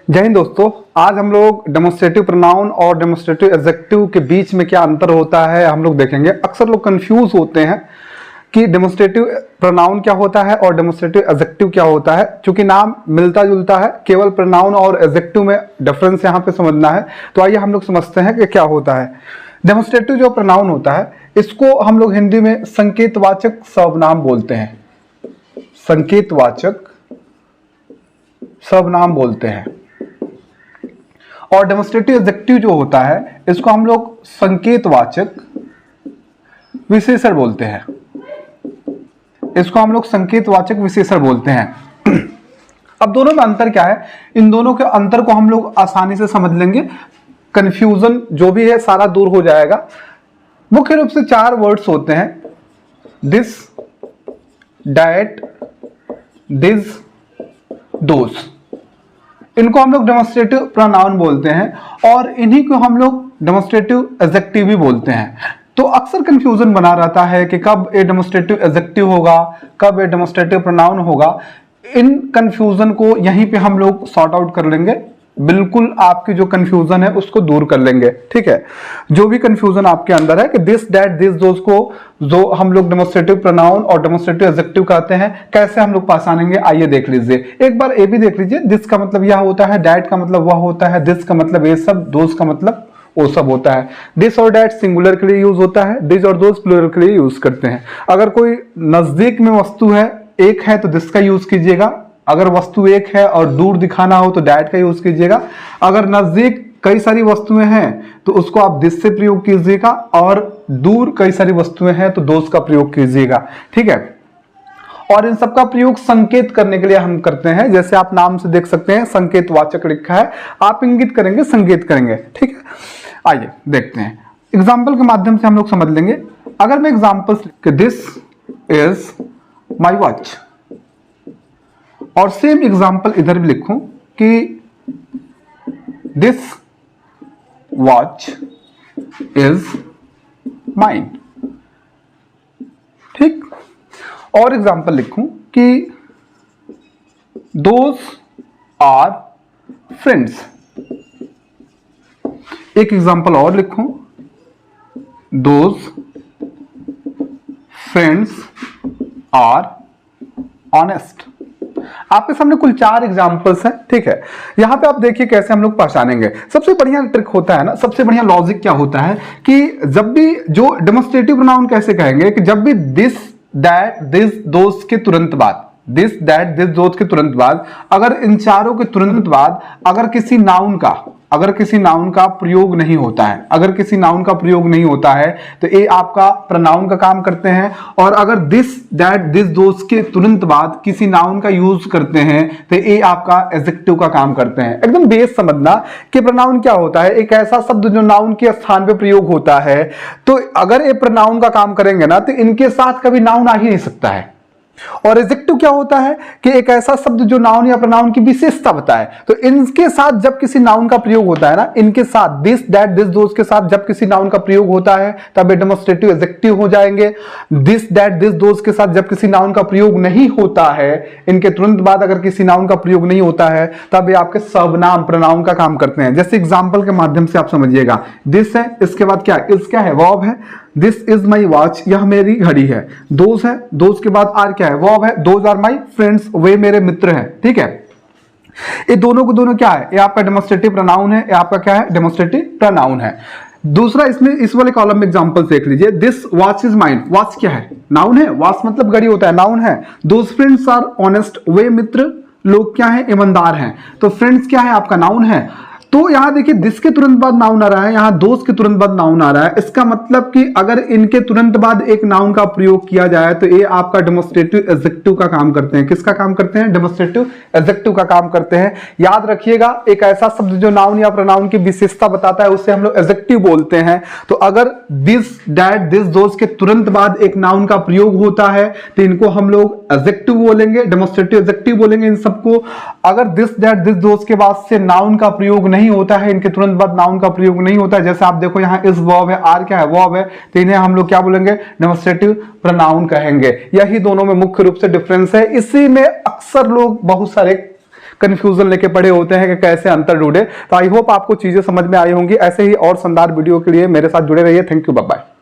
जय हिंद दोस्तों। आज हम लोग डेमोन्स्ट्रेटिव प्रोनाउन और डेमोन्स्ट्रेटिव एडजेक्टिव के बीच में क्या अंतर होता है हम लोग देखेंगे। अक्सर लोग कंफ्यूज होते हैं कि डेमोन्स्ट्रेटिव प्रोनाउन क्या होता है और डेमोन्स्ट्रेटिव एडजेक्टिव क्या होता है। चूंकि नाम मिलता जुलता है, केवल प्रोनाउन और एडजेक्टिव में डिफरेंस यहाँ पे समझना है। तो आइए हम लोग समझते हैं कि क्या होता है। डेमोन्स्ट्रेटिव जो प्रोनाउन होता है इसको हम लोग हिंदी में संकेतवाचक सर्वनाम बोलते हैं। संकेतवाचक सर्वनाम बोलते हैं। और डेमोन्स्ट्रेटिव एडजेक्टिव जो होता है इसको हम लोग संकेतवाचक विशेषण बोलते हैं। इसको हम लोग संकेतवाचक विशेषण बोलते हैं। अब दोनों में अंतर क्या है, इन दोनों के अंतर को हम लोग आसानी से समझ लेंगे। कंफ्यूजन जो भी है सारा दूर हो जाएगा। मुख्य रूप से 4 वर्ड्स होते हैं, दिस, डैट, दिस, दोस। इनको हम लोग डेमोन्स्ट्रेटिव प्रोनाउन बोलते हैं और इन्हीं को हम लोग डेमोन्स्ट्रेटिव एडजेक्टिव भी बोलते हैं। तो अक्सर कंफ्यूजन बना रहता है कि कब ए डेमोन्स्ट्रेटिव एडजेक्टिव होगा, कब ए डेमोन्स्ट्रेटिव प्रोनाउन होगा। इन कंफ्यूजन को यहीं पे हम लोग सॉर्ट आउट कर लेंगे। बिल्कुल आपकी जो कंफ्यूजन है उसको दूर कर लेंगे, ठीक है। जो भी कंफ्यूजन आपके अंदर है कि दिस, दैट, दिस, दोस को जो हम लोग डेमोन्स्ट्रेटिव प्रोनाउन और डेमोन्स्ट्रेटिव एडजेक्टिव कहते हैं, कैसे हम लोग पहचानेंगे आइए देख लीजिए। एक बार ये भी देख लीजिए, दिस का मतलब यह होता है, डैट का मतलब वह होता है, दिस का मतलब ये सब, दोस का मतलब वो सब होता है। दिस और डैट सिंगुलर के लिए यूज होता है, दिस और दोस प्लूरल के लिए यूज करते हैं। अगर कोई नजदीक में वस्तु है, एक है तो दिस का यूज कीजिएगा। अगर वस्तु एक है और दूर दिखाना हो तो डैट का यूज कीजिएगा। अगर नजदीक कई सारी वस्तुएं हैं तो उसको आप दिस से प्रयोग कीजिएगा और दूर कई सारी वस्तुएं हैं तो दोस का प्रयोग कीजिएगा, ठीक है। और इन सबका प्रयोग संकेत करने के लिए हम करते हैं। जैसे आप नाम से देख सकते हैं संकेतवाचक लिखा है, आप इंगित करेंगे, संकेत करेंगे, ठीक है। आइए देखते हैं, एग्जाम्पल के माध्यम से हम लोग समझ लेंगे। अगर मैं example this is my watch और सेम एग्जाम्पल इधर भी लिखूं कि दिस वॉच इज माइन, ठीक। और एग्जाम्पल लिखूं कि दोज आर फ्रेंड्स। एक एग्जाम्पल और लिखूं, दोज फ्रेंड्स आर ऑनेस्ट। आपके सामने कुल 4 एग्जाम्पल्स हैं, ठीक है। यहां पे आप देखिए कैसे हम लोग पहचानेंगे। सबसे बढ़िया ट्रिक होता है ना, सबसे बढ़िया लॉजिक क्या होता है कि जब भी जो डेमोन्स्ट्रेटिव प्रोनाउन कैसे कहेंगे कि जब भी दिस, दैट, दिस, दोस के तुरंत बाद, दिस, दैट, दिस, दोस के तुरंत बाद, अगर इन चारों के तुरंत बाद अगर किसी नाउन का प्रयोग नहीं होता है, अगर किसी नाउन का प्रयोग नहीं होता है तो ये आपका प्रोनाउन का काम करते हैं। और अगर दिस, दैट, दिस, दोस के तुरंत बाद किसी नाउन का यूज करते हैं तो ये आपका एडजेक्टिव का काम करते हैं। एकदम बेस समझना कि प्रोनाउन क्या होता है, एक ऐसा शब्द जो नाउन के स्थान पे प्रयोग होता है। तो अगर ये प्रोनाउन का काम करेंगे ना तो इनके साथ कभी नाउन आ ही नहीं सकता है। और एडजेक्टिव क्या होता है कि एक ऐसा शब्द जो नाउन या प्रोनाउन की विशेषता बताए। तो इनके साथ जब किसी नाउन का प्रयोग होता है ना, इनके साथ दिस, दैट, दिस, दोस के साथ जब किसी नाउन का प्रयोग होता है तब ये डेमोन्स्ट्रेटिव एडजेक्टिव हो जाएंगे। दिस, दैट, दिस, दोस के साथ जब किसी नाउन का प्रयोग नहीं होता है, इनके तुरंत बाद अगर किसी नाउन का प्रयोग नहीं होता है तब ये आपके सर्वनाम प्रोनाउन का काम करते हैं। जैसे एग्जाम्पल के माध्यम से आप समझिएगा, दिस है, इसके बाद क्या है, इस क्या है, वर्ब है। दिस इज माई वॉच, यह मेरी घड़ी है। दोस है, दोस के बाद आर क्या है, वर्ब है। दोज आर माई फ्रेंड्स, वे मेरे मित्र हैं, ठीक है। ये दोनों को दोनों क्या है, ये आपका डेमोन्स्ट्रेटिव प्रोनाउन है, ये आपका क्या है, डेमोन्स्ट्रेटिव प्रोनाउन है। दूसरा इसमें इस वाले कॉलम में एग्जांपल देख लीजिए, this watch is mine. Watch क्या है, नाउन है, वॉच मतलब घड़ी होता है, नाउन है। दोज फ्रेंड्स आर ऑनेस्ट, वे मित्र लोग क्या है, ईमानदार हैं। तो फ्रेंड्स क्या है, आपका नाउन है। तो यहां देखिए दिस के तुरंत बाद नाउन आ रहा है, यहां दोस्त के तुरंत बाद नाउन आ रहा है। इसका मतलब कि अगर इनके तुरंत बाद एक नाउन का प्रयोग किया जाए तो ये आपका डेमोन्स्ट्रेटिव एडजेक्टिव का काम करते हैं। किसका काम करते हैं, डेमोन्स्ट्रेटिव एडजेक्टिव का काम करते हैं। याद रखिएगा, एक ऐसा शब्द जो नाउन या प्रोनाउन की विशेषता बताता है उसे हम लोग एडजेक्टिव बोलते हैं। तो अगर दिस, दैट, दिस, दोस के तुरंत बाद एक नाउन का प्रयोग होता है तो इनको हम लोग एडजेक्टिव बोलेंगे, डेमोन्स्ट्रेटिव एडजेक्टिव बोलेंगे इन सबको। अगर दिस, दैट, दिस, दोस के बाद से नाउन का प्रयोग नहीं होता है, इनके तुरंत बाद नाउन का प्रयोग नहीं होता है, जैसे आप देखो यहाँ इस वर्ब है, आर क्या है, वर्ब है, तो इन्हें हम लोग क्या बोलेंगे, डेमोन्स्ट्रेटिव प्रोनाउन कहेंगे। यही दोनों में मुख्य रूप से डिफरेंस है। इसी में अक्सर लोग बहुत सारे कंफ्यूजन लेके पढ़े होते हैं कि कैसे अंतर ढूंढे। तो आई होप आपको चीजें समझ में आई होंगी। ऐसे ही और शानदार वीडियो के लिए मेरे साथ जुड़े रहिए। Thank you, bye bye.